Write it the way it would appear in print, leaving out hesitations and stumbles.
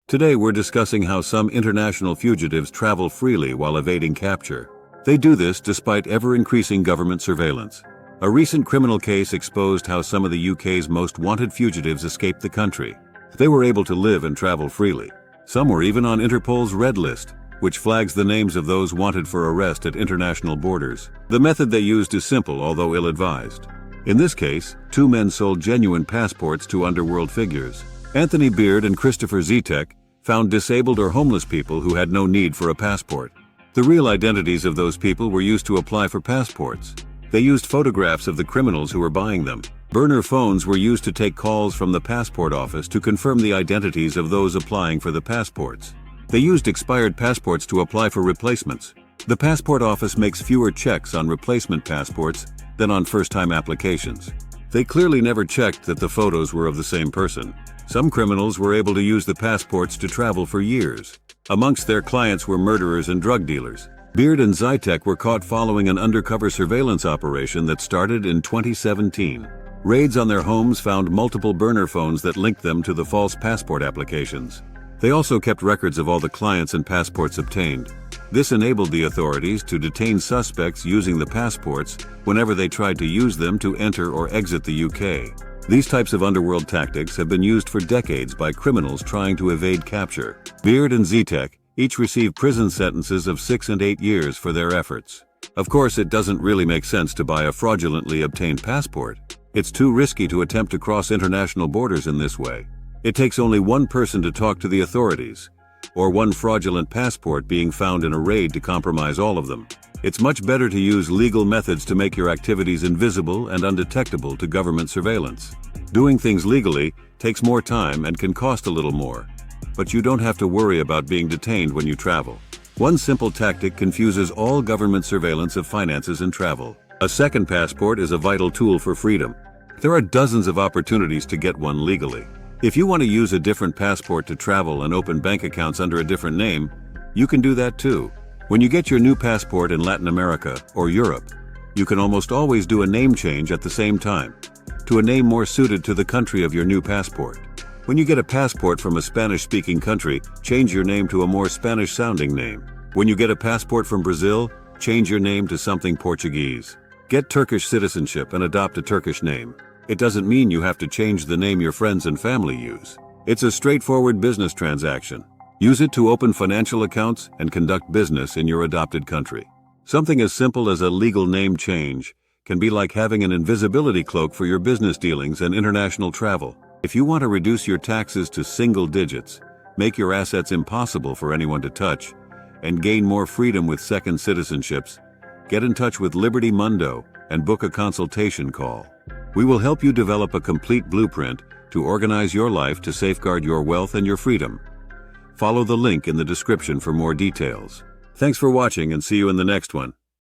Today we're discussing how some international fugitives travel freely while evading capture. They do this despite ever-increasing government surveillance. A recent criminal case exposed how some of the UK's most wanted fugitives escaped the country. They were able to live and travel freely. Some were even on Interpol's red list, which flags the names of those wanted for arrest at international borders. The method they used is simple, although ill-advised. In this case, two men sold genuine passports to underworld figures. Anthony Beard and Christopher Zetek found disabled or homeless people who had no need for a passport. The real identities of those people were used to apply for passports. They used photographs of the criminals who were buying them. Burner phones were used to take calls from the passport office to confirm the identities of those applying for the passports. They used expired passports to apply for replacements. The passport office makes fewer checks on replacement passports than on first-time applications. They clearly never checked that the photos were of the same person. Some criminals were able to use the passports to travel for years. Amongst their clients were murderers and drug dealers. Beard and Zetek were caught following an undercover surveillance operation that started in 2017. Raids on their homes found multiple burner phones that linked them to the false passport applications. They also kept records of all the clients and passports obtained. This enabled the authorities to detain suspects using the passports whenever they tried to use them to enter or exit the UK. These types of underworld tactics have been used for decades by criminals trying to evade capture. Beard and Zetek each received prison sentences of 6 and 8 years for their efforts. Of course, it doesn't really make sense to buy a fraudulently obtained passport. It's too risky to attempt to cross international borders in this way. It takes only one person to talk to the authorities, or one fraudulent passport being found in a raid to compromise all of them. It's much better to use legal methods to make your activities invisible and undetectable to government surveillance. Doing things legally takes more time and can cost a little more, but you don't have to worry about being detained when you travel. One simple tactic confuses all government surveillance of finances and travel. A second passport is a vital tool for freedom. There are dozens of opportunities to get one legally. If you want to use a different passport to travel and open bank accounts under a different name, you can do that too. When you get your new passport in Latin America or Europe, you can almost always do a name change at the same time, to a name more suited to the country of your new passport. When you get a passport from a Spanish-speaking country, change your name to a more Spanish-sounding name. When you get a passport from Brazil, change your name to something Portuguese. Get Turkish citizenship and adopt a Turkish name. It doesn't mean you have to change the name your friends and family use. It's a straightforward business transaction. Use it to open financial accounts and conduct business in your adopted country. Something as simple as a legal name change can be like having an invisibility cloak for your business dealings and international travel. If you want to reduce your taxes to single digits, make your assets impossible for anyone to touch, and gain more freedom with second citizenships, get in touch with Liberty Mundo and book a consultation call. We will help you develop a complete blueprint to organize your life to safeguard your wealth and your freedom. Follow the link in the description for more details. Thanks for watching and see you in the next one.